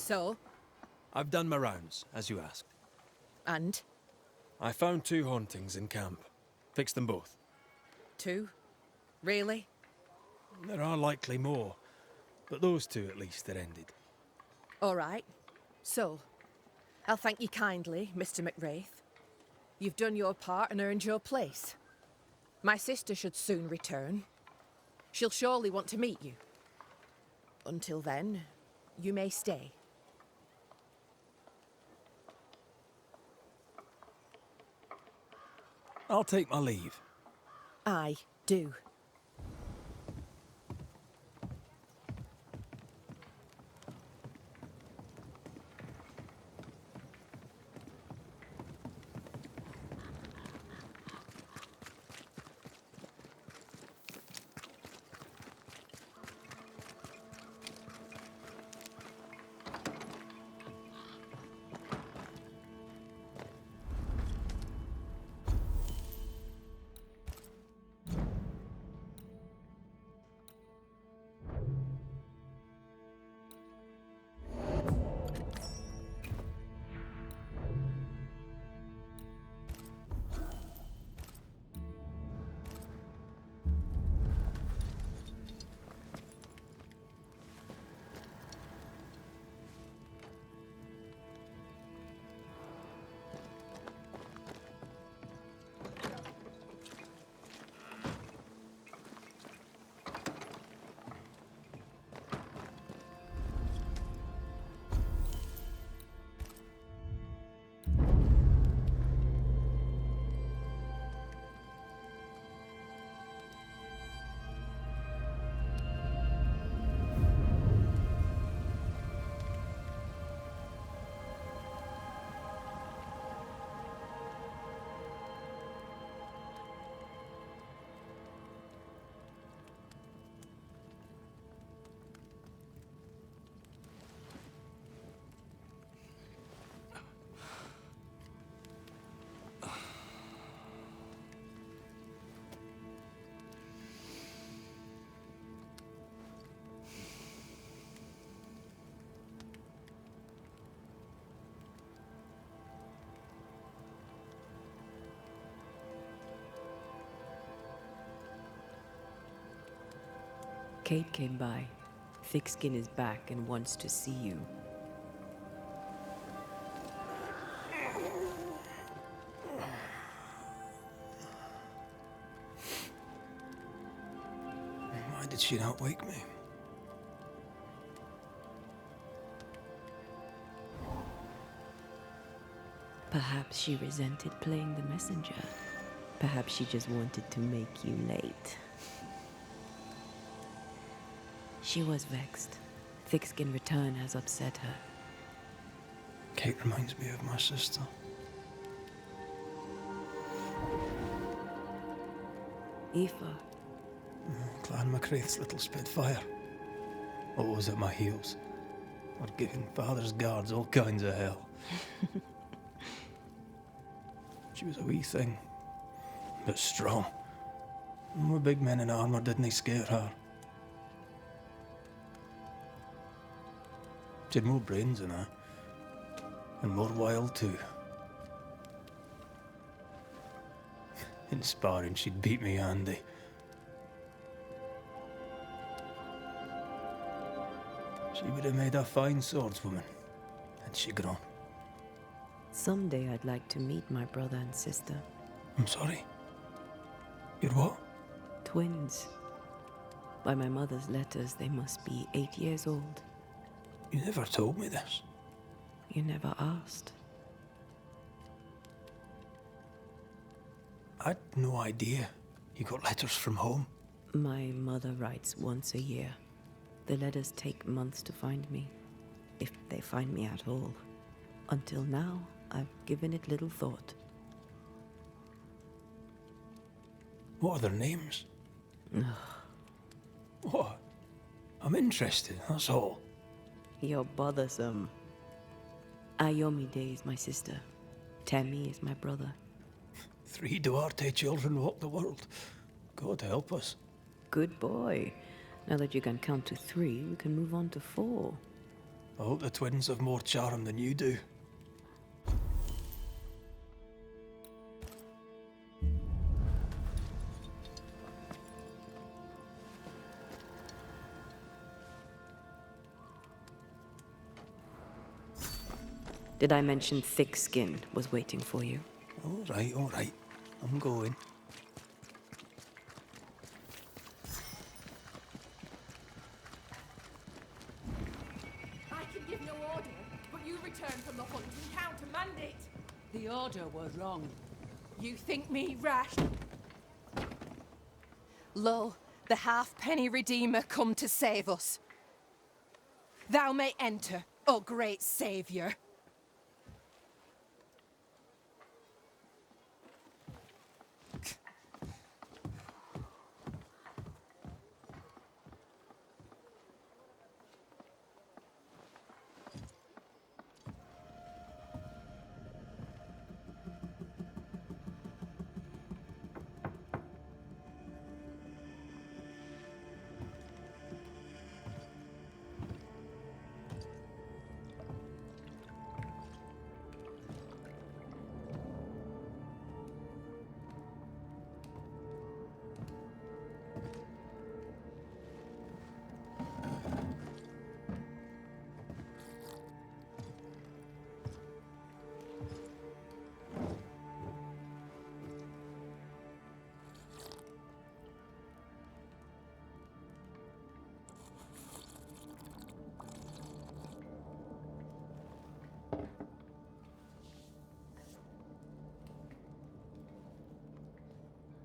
So? I've done my rounds, as you asked. And? I found 2 hauntings in camp. Fixed them both. 2? Really? There are likely more, but those 2 at least are ended. All right. So, I'll thank you kindly, Mr. McWraith. You've done your part and earned your place. My sister should soon return. She'll surely want to meet you. Until then, you may stay. I'll take my leave. I do. Kate came by. Thickskin is back and wants to see you. Why did she not wake me? Perhaps she resented playing the messenger. Perhaps she just wanted to make you late. She was vexed. Thickskin return has upset her. Kate reminds me of my sister. Aoife. Clan McCraith's little Spitfire. Always at my heels. Or giving father's guards all kinds of hell. She was a wee thing, but strong. And we big men in armour didn't scare her. She had more brains than I, and more wild too. In sparring, she'd beat me handy. She would have made a fine swordswoman, had she grown. Someday I'd like to meet my brother and sister. I'm sorry. You're what? Twins. By my mother's letters, they must be 8 years old. You never told me this. You never asked. I'd no idea you got letters from home. My mother writes once a year. The letters take months to find me, if they find me at all. Until now, I've given it little thought. What are their names? What? I'm interested, that's all. You're bothersome. Ayomide is my sister. Temi is my brother. 3 Duarte children walk the world. God help us. Good boy. Now that you can count to 3, we can move on to 4. I hope the twins have more charm than you do. Did I mention thick skin was waiting for you? All right. I'm going. I can give no order, but you return from the hunt and countermand it. The order was wrong. You think me rash? Lo, the halfpenny redeemer come to save us. Thou may enter, O great saviour.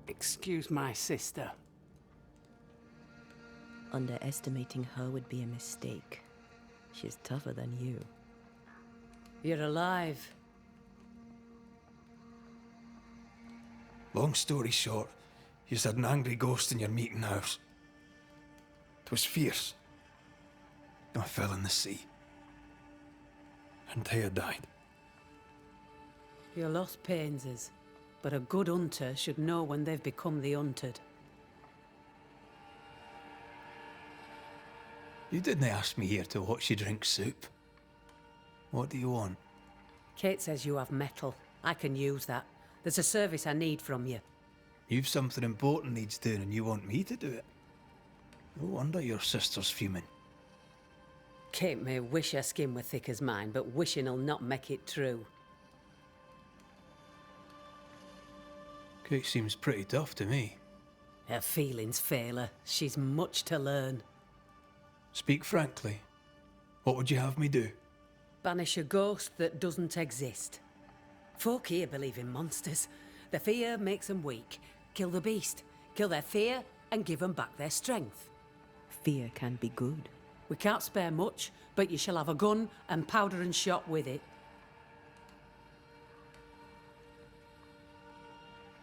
Excuse my sister. Underestimating her would be a mistake. She's tougher than you. You're alive. Long story short, you had an angry ghost in your meeting house. 'Twas fierce. I fell in the sea. Antea died. Your loss pains us, but a good hunter should know when they've become the hunted. You didn't ask me here to watch you drink soup. What do you want? Kate says you have metal. I can use that. There's a service I need from you. You've something important needs doing and you want me to do it. No wonder your sister's fuming. Kate may wish her skin were thick as mine, but wishing'll not make it true. Kate seems pretty tough to me. Her feelings fail her. She's much to learn. Speak frankly. What would you have me do? Banish a ghost that doesn't exist. Folk here believe in monsters. The fear makes them weak. Kill the beast. Kill their fear and give them back their strength. Fear can be good. We can't spare much, but you shall have a gun and powder and shot with it.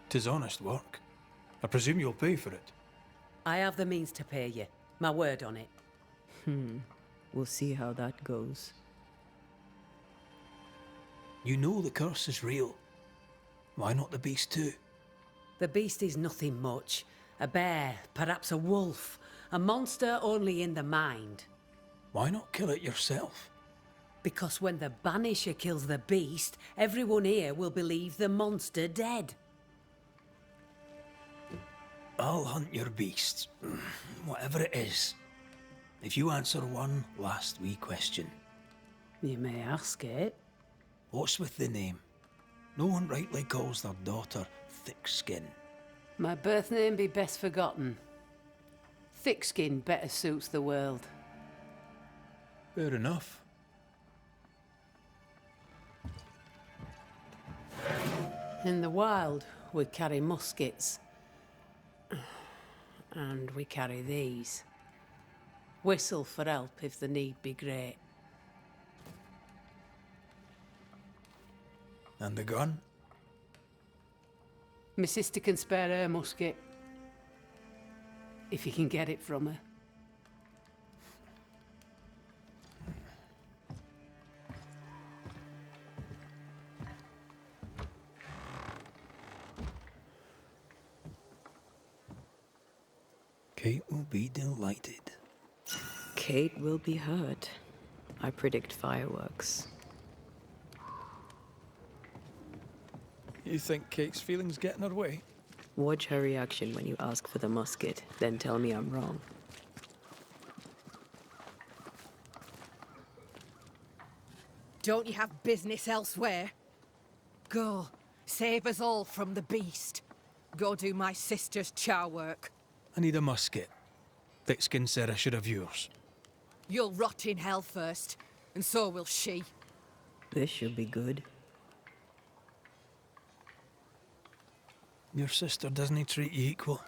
'Tis honest work. I presume you'll pay for it. I have the means to pay you. My word on it. We'll see how that goes. You know the curse is real. Why not the beast too? The beast is nothing much. A bear, perhaps a wolf. A monster only in the mind. Why not kill it yourself? Because when the Banisher kills the beast, everyone here will believe the monster dead. I'll hunt your beast, whatever it is. If you answer one last wee question. You may ask it. What's with the name? No one rightly calls their daughter Thick Skin. My birth name be best forgotten. Thick skin better suits the world. Fair enough. In the wild, we carry muskets. And we carry these. Whistle for help if the need be great. And the gun? My sister can spare her musket. If you can get it from her. Kate will be delighted. Kate will be hurt. I predict fireworks. You think Kate's feelings get in her way? Watch her reaction when you ask for the musket, then tell me I'm wrong. Don't you have business elsewhere? Go, save us all from the beast. Go do my sister's char work. I need a musket. Thickskin said I should have yours. You'll rot in hell first, and so will she. This should be good. Your sister doesn't treat you equal.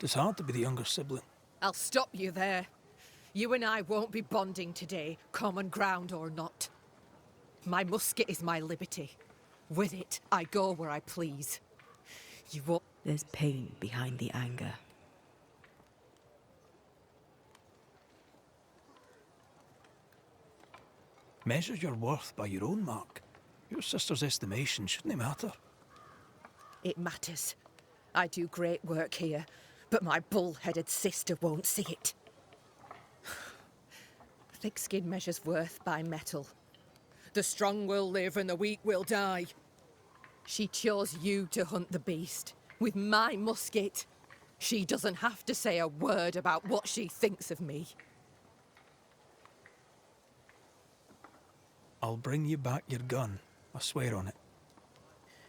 It's hard to be the younger sibling. I'll stop you there. You and I won't be bonding today, common ground or not. My musket is my liberty. With it, I go where I please. You won't... There's pain behind the anger. Measure your worth by your own mark. Your sister's estimation shouldn't matter. It matters. I do great work here, but my bull-headed sister won't see it. Thickskin measures worth by metal. The strong will live and the weak will die. She chose you to hunt the beast. With my musket, she doesn't have to say a word about what she thinks of me. I'll bring you back your gun. I swear on it.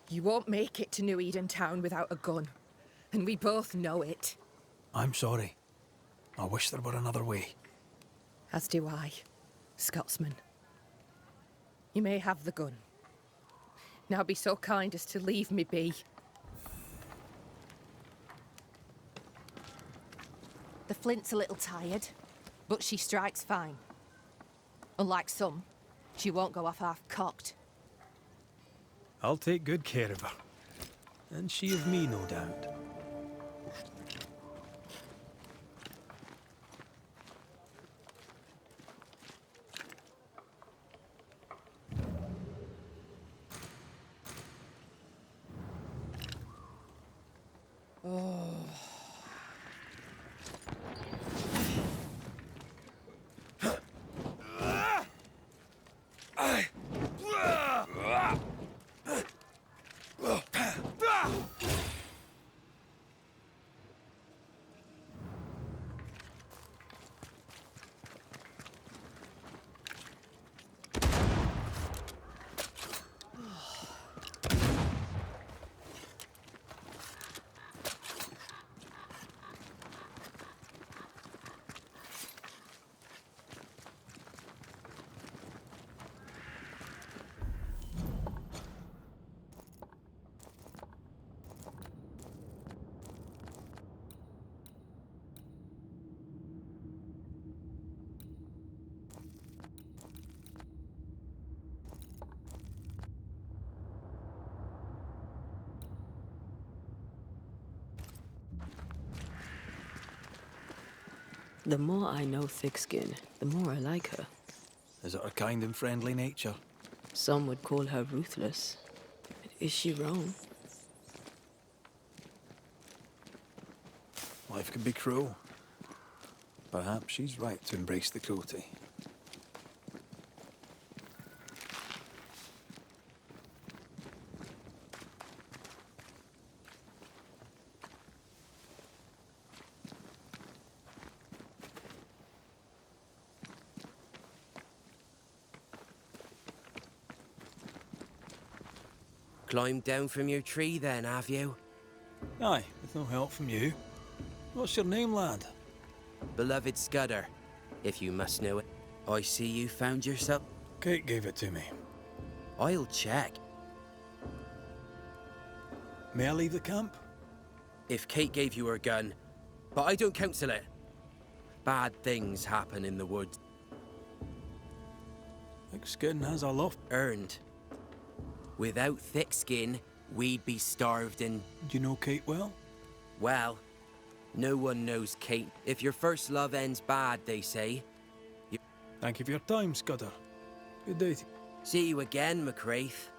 You won't make it to New Eden Town without a gun, and we both know it. I'm sorry. I wish there were another way. As do I, Scotsman. You may have the gun. Now be so kind as to leave me be. The flint's a little tired, but she strikes fine. Unlike some, she won't go off half-cocked. I'll take good care of her. And she of me, no doubt. The more I know Thickskin, the more I like her. Is it her kind and friendly nature? Some would call her ruthless. But is she wrong? Life can be cruel. Perhaps she's right to embrace the cruelty. Climbed down from your tree then, have you? Aye, with no help from you. What's your name, lad? Beloved Scudder, if you must know it. I see you found yourself... Kate gave it to me. I'll check. May I leave the camp? If Kate gave you her gun, but I don't counsel it. Bad things happen in the woods. Thickskin has a loft. Earned. Without thick skin, we'd be starved and... Do you know Kate well? Well, no one knows Kate. If your first love ends bad, they say. Thank you for your time, Scudder. Good day to you. See you again, McCraith.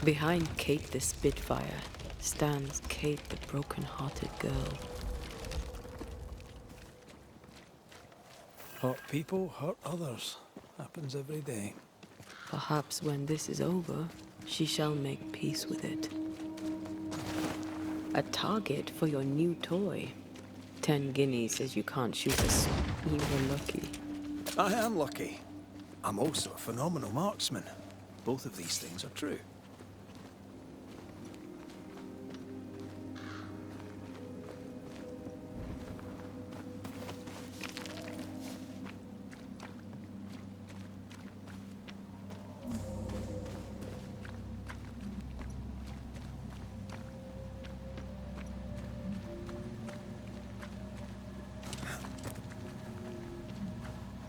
Behind Kate the Spitfire stands Kate the broken-hearted girl. Hurt people hurt others. Happens every day. Perhaps when this is over, she shall make peace with it. A target for your new toy. 10 guineas says you can't shoot us. You were lucky. I am lucky. I'm also a phenomenal marksman. Both of these things are true.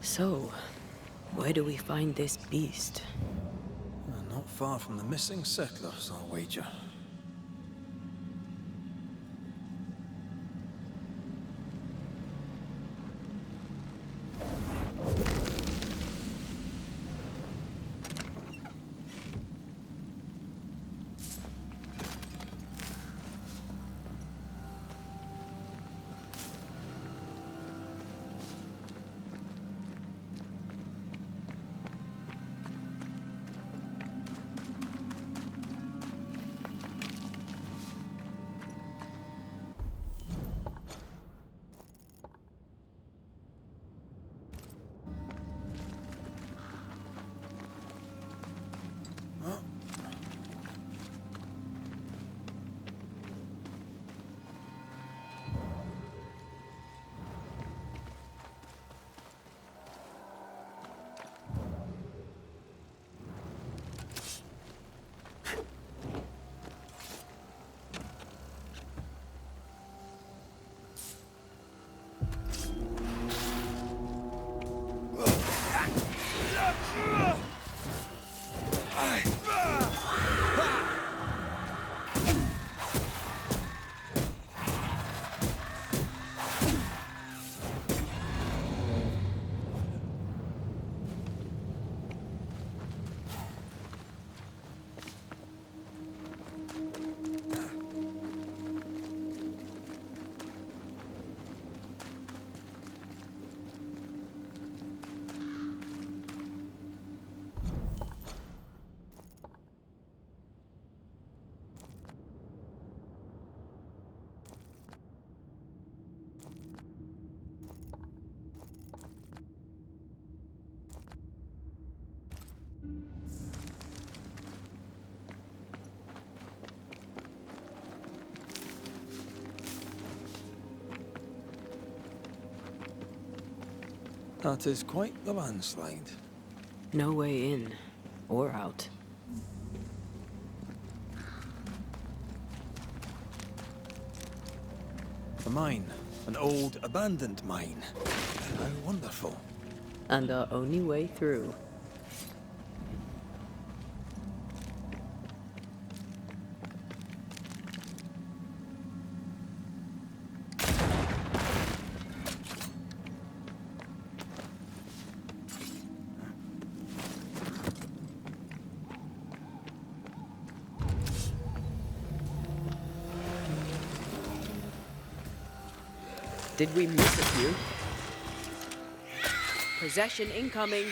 So, where do we find this beast? Not far from the missing settlers, I'll wager. That is quite the landslide. No way in or out. A mine. An old, abandoned mine. How wonderful. And our only way through. Did we miss a few? Possession incoming.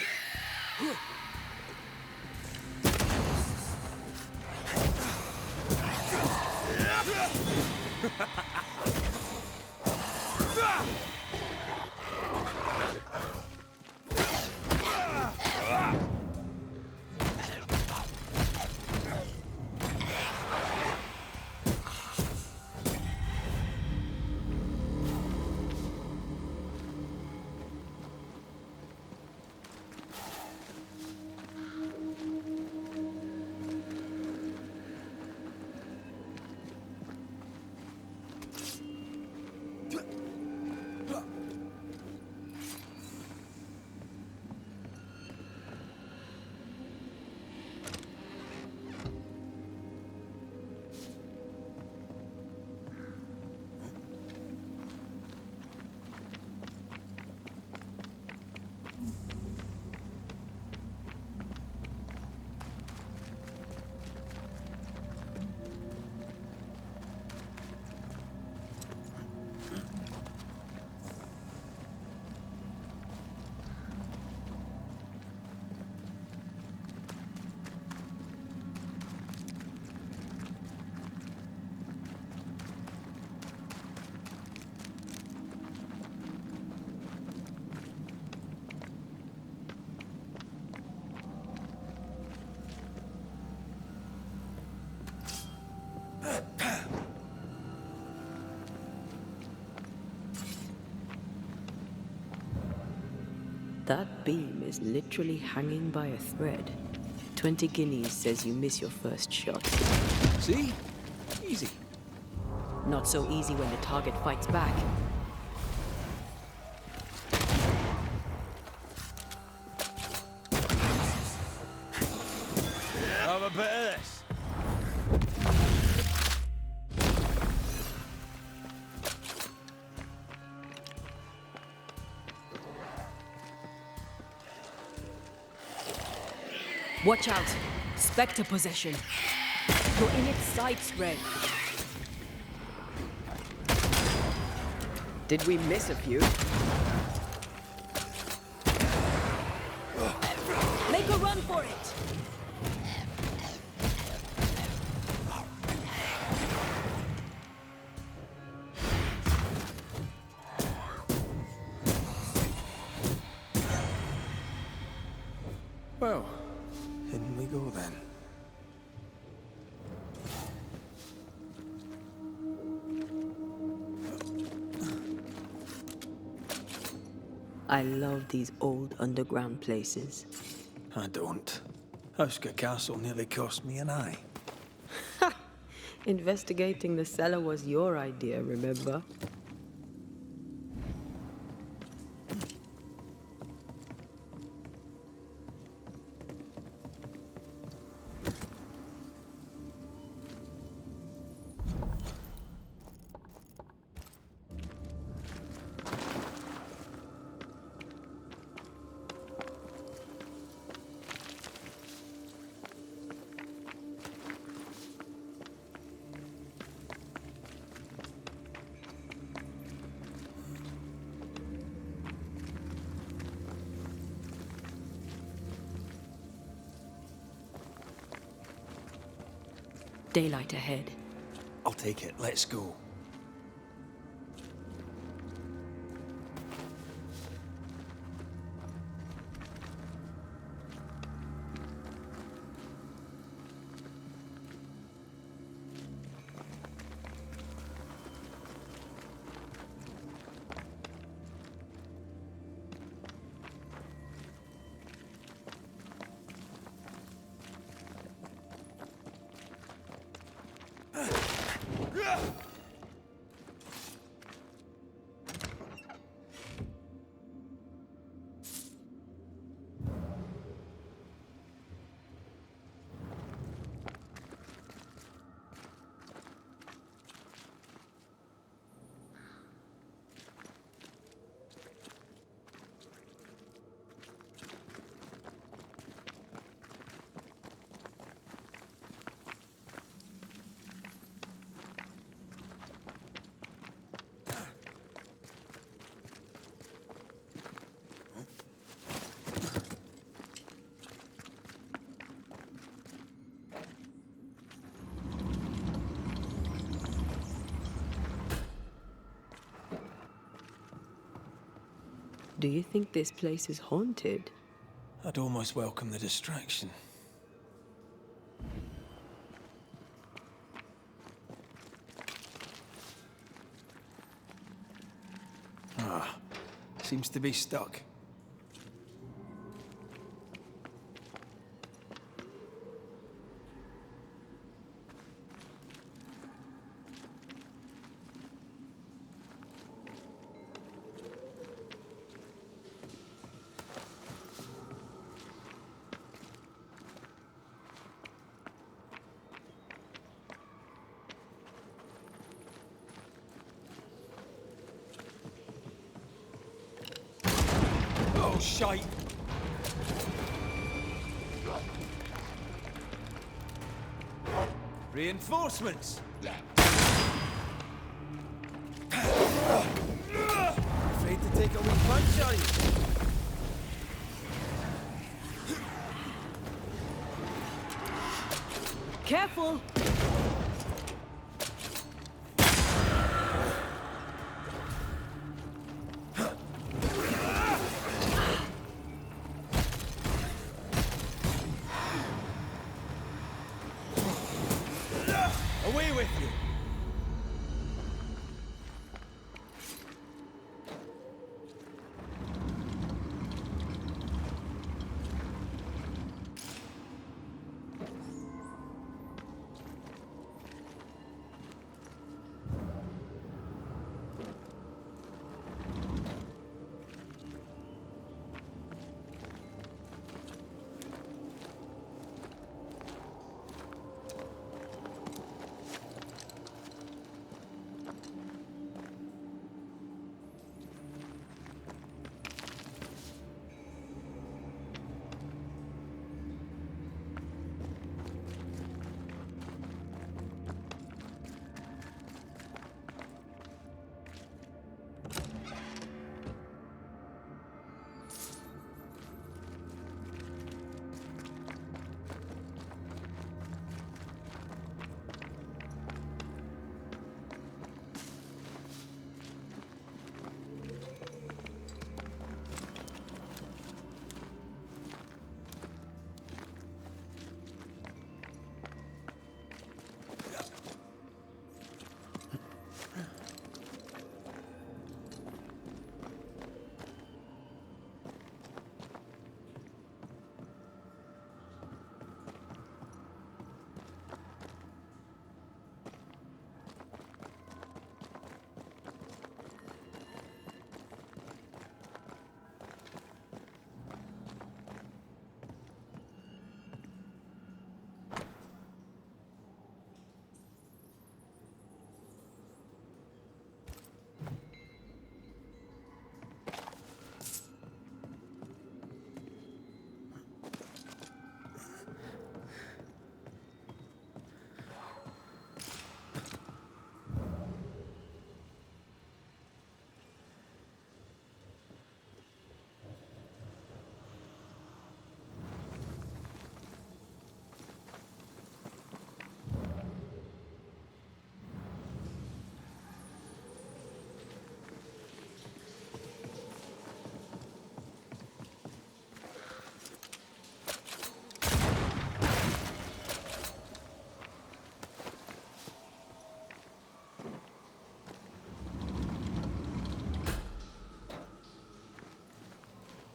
That beam is literally hanging by a thread. 20 guineas says you miss your first shot. See? Easy. Not so easy when the target fights back. Have a bit of this. Watch out! Spectre possession. You're in its side spread. Did we miss a few? Make a run for it! Well, in we go then. I love these old underground places. I don't. Houska Castle nearly cost me an eye. Investigating the cellar was your idea, remember? Daylight ahead. I'll take it. Let's go. Do you think this place is haunted? I'd almost welcome the distraction. Ah, seems to be stuck. Oh, shite! Reinforcements! Afraid to take a wee punch, are you? Careful! Away with you!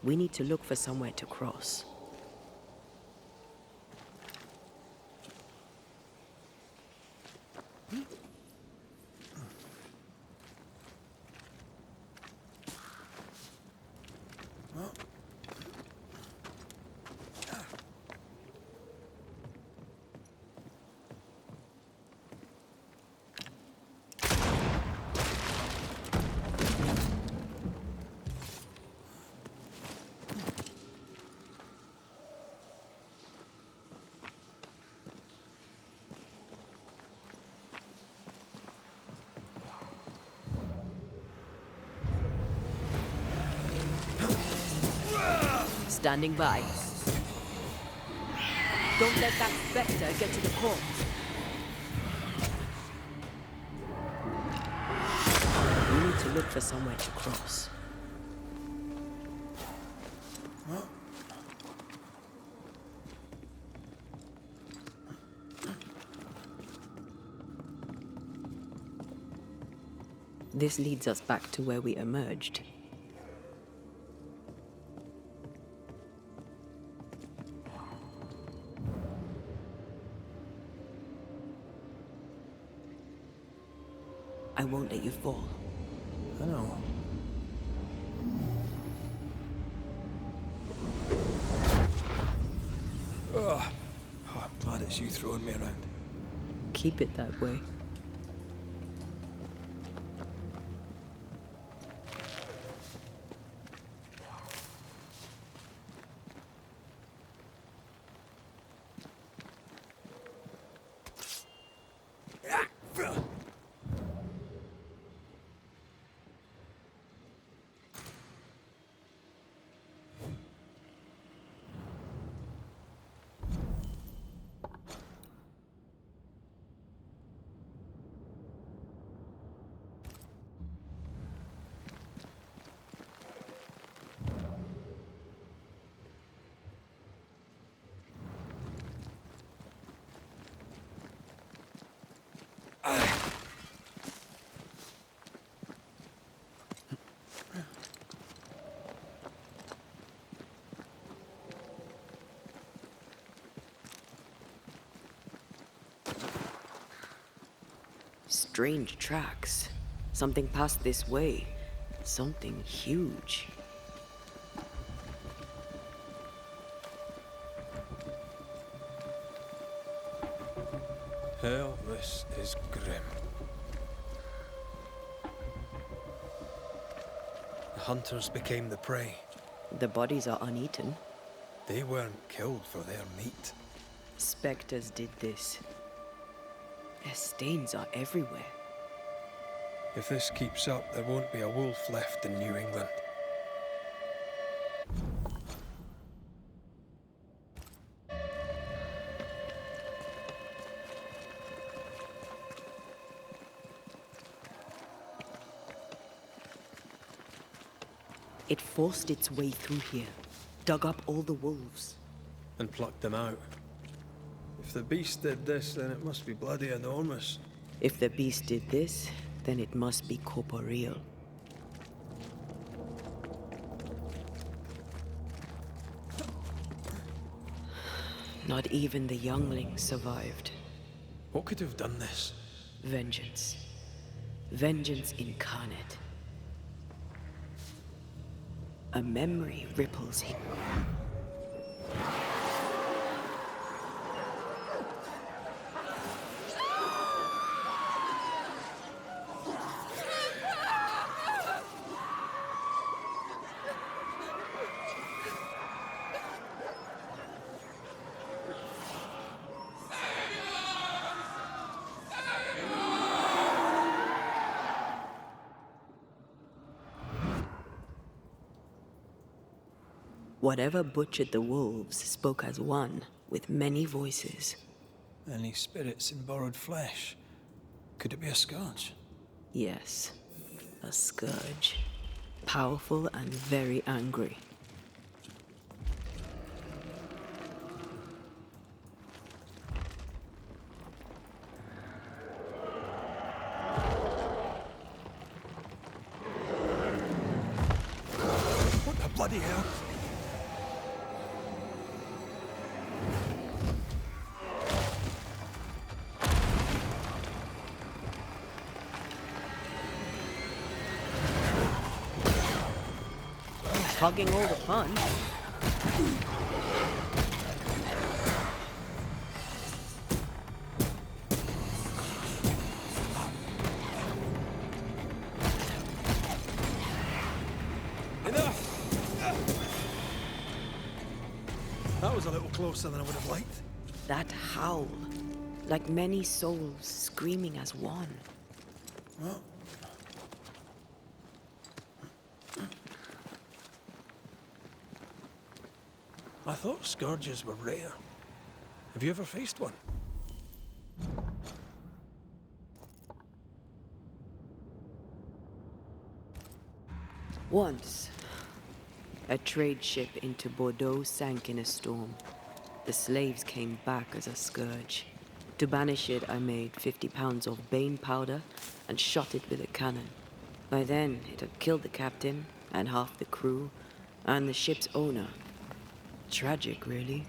We need to look for somewhere to cross. Standing by. Don't let that specter get to the corpse. We need to look for somewhere to cross. This leads us back to where we emerged. I won't let you fall. I know. Oh, I'm glad it's you throwing me around. Keep it that way. Strange tracks. Something passed this way. Something huge. Hell, this is grim. The hunters became the prey. The bodies are uneaten. They weren't killed for their meat. Specters did this. Their stains are everywhere. If this keeps up, there won't be a wolf left in New England. It forced its way through here, dug up all the wolves. And plucked them out. If the beast did this, then it must be bloody enormous. If the beast did this, then it must be corporeal. Not even the younglings survived. What could have done this? Vengeance. Vengeance incarnate. A memory ripples him. Whatever butchered the wolves spoke as one, with many voices. Any spirits in borrowed flesh? Could it be a scourge? Yes, a scourge. Powerful and very angry. What the bloody hell? hogging all the fun. That was a little closer than I would have liked. That howl, like many souls screaming as one. Well, I thought scourges were rare. Have you ever faced one? Once, a trade ship into Bordeaux sank in a storm. The slaves came back as a scourge. To banish it, I made 50 pounds of bane powder and shot it with a cannon. By then, it had killed the captain and half the crew and the ship's owner. Tragic, really.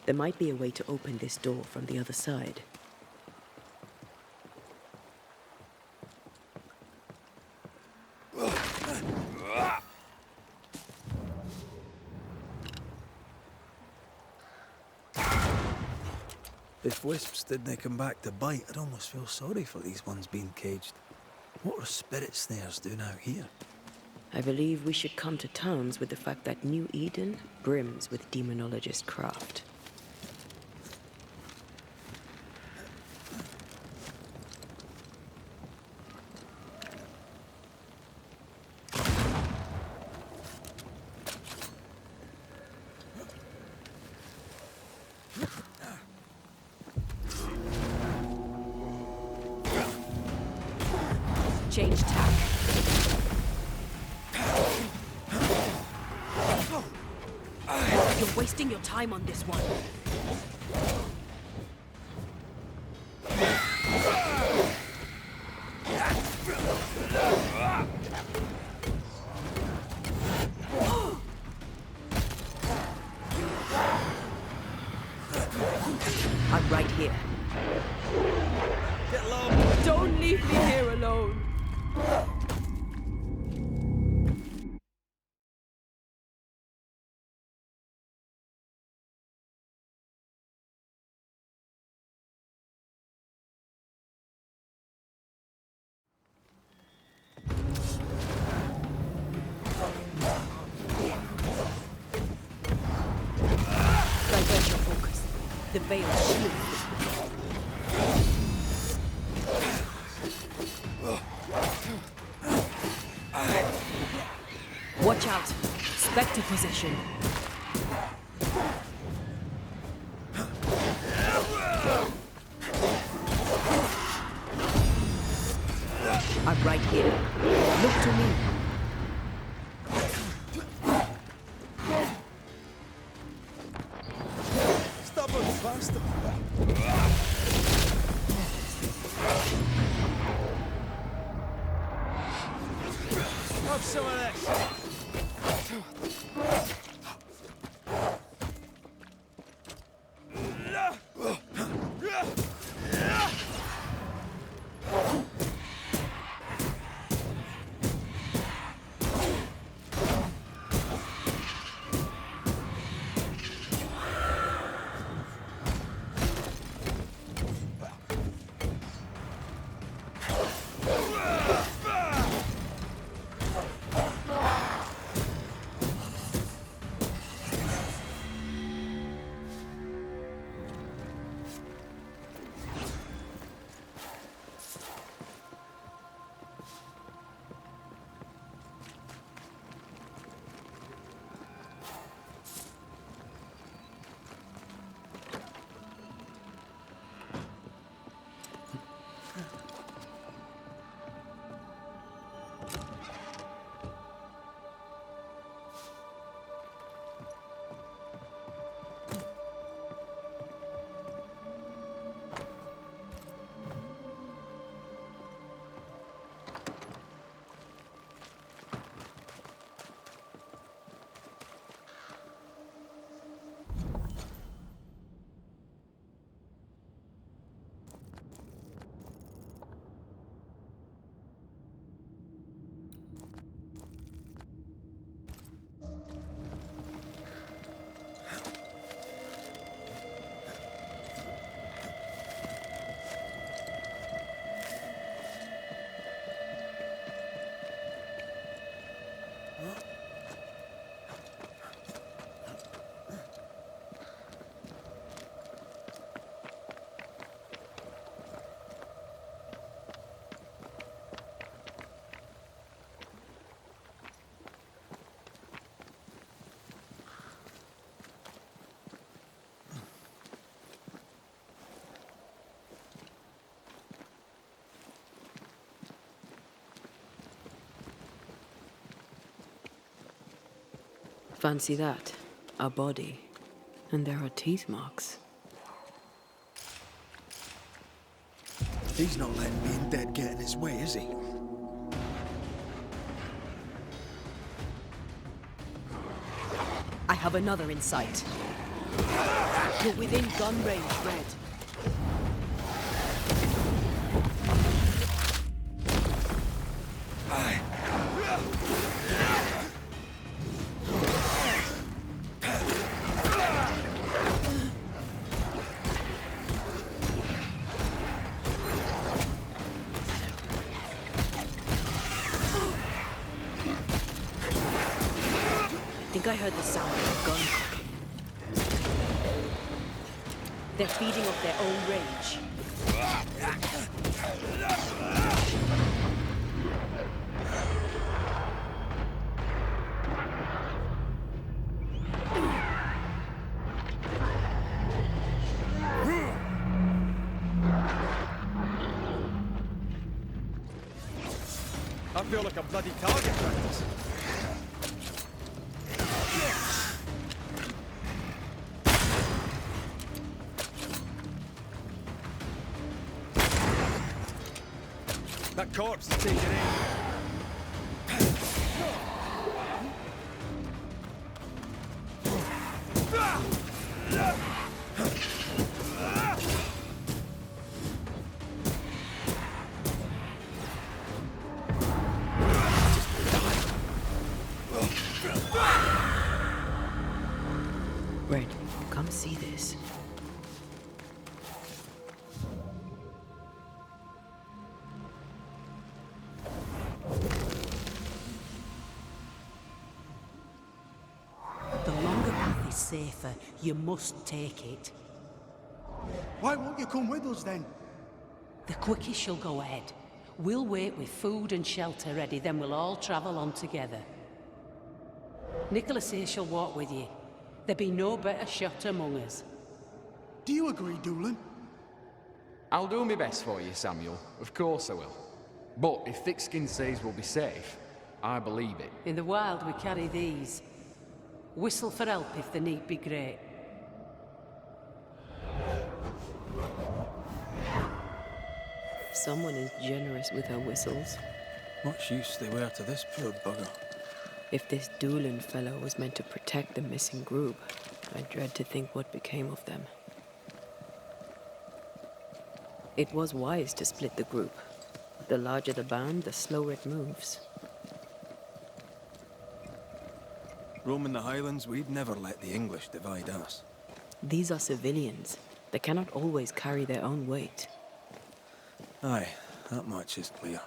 There might be a way to open this door from the other side. If wisps didn't come back to bite, I'd almost feel sorry for these ones being caged. What are spirit snares doing out here? I believe we should come to terms with the fact that New Eden brims with demonologist craft. Change tack. You're wasting your time on this one. I'm right here. Get low! Don't leave me here alone. Divert your focus. The veil shields. Watch out! Spectre possession. I'm right here. Look to me. Stubborn bastard! Have some of this! Fancy that. A body. And there are teeth marks. He's not letting being dead get in his way, is he? I have another in sight. You're within gun range, Red. I think I heard the sound of a gun cocking. They're feeding off their own rage. I feel like a bloody target practice. That corpse is taking aim. Red, come see this. The longer path is safer. You must take it. Why won't you come with us then? The quickest you'll go ahead. We'll wait with food and shelter ready, then we'll all travel on together. Nicholas here shall walk with you. There be no better shot among us. Do you agree, Doolin? I'll do my best for you, Samuel. Of course I will. But if Thickskin says we'll be safe, I believe it. In the wild we carry these. Whistle for help if the need be great. Someone is generous with her whistles. Much use they were to this poor bugger. If this Doolin fellow was meant to protect the missing group, I dread to think what became of them. It was wise to split the group. The larger the band, the slower it moves. Roaming the Highlands, we'd never let the English divide us. These are civilians. They cannot always carry their own weight. Aye, that much is clear.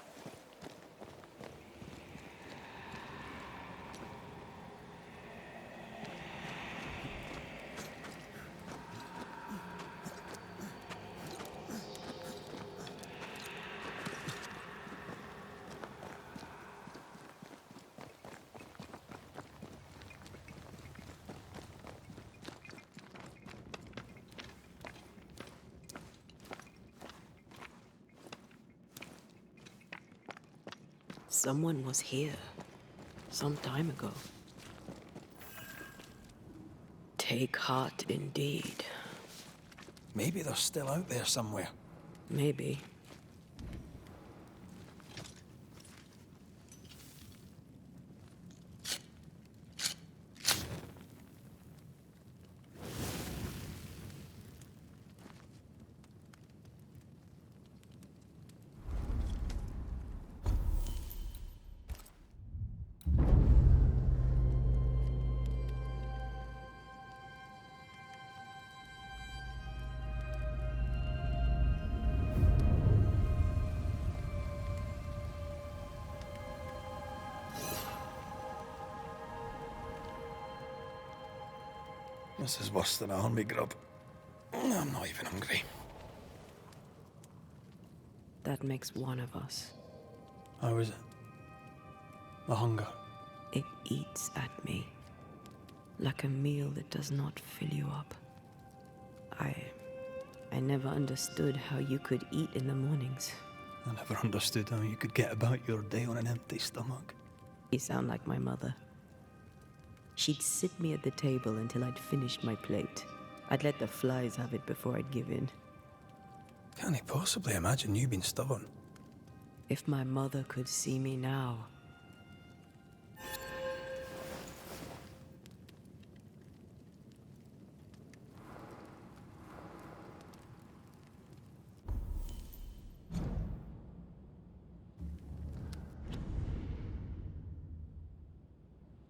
Someone was here. Some time ago. Take heart indeed. Maybe they're still out there somewhere. Maybe. This is worse than a army grub. I'm not even hungry. That makes one of us. How is it? The hunger. It eats at me. Like a meal that does not fill you up. I never understood how you could eat in the mornings. I never understood how you could get about your day on an empty stomach. You sound like my mother. She'd sit me at the table until I'd finished my plate. I'd let the flies have it before I'd give in. Can't possibly imagine you being stubborn. If my mother could see me now,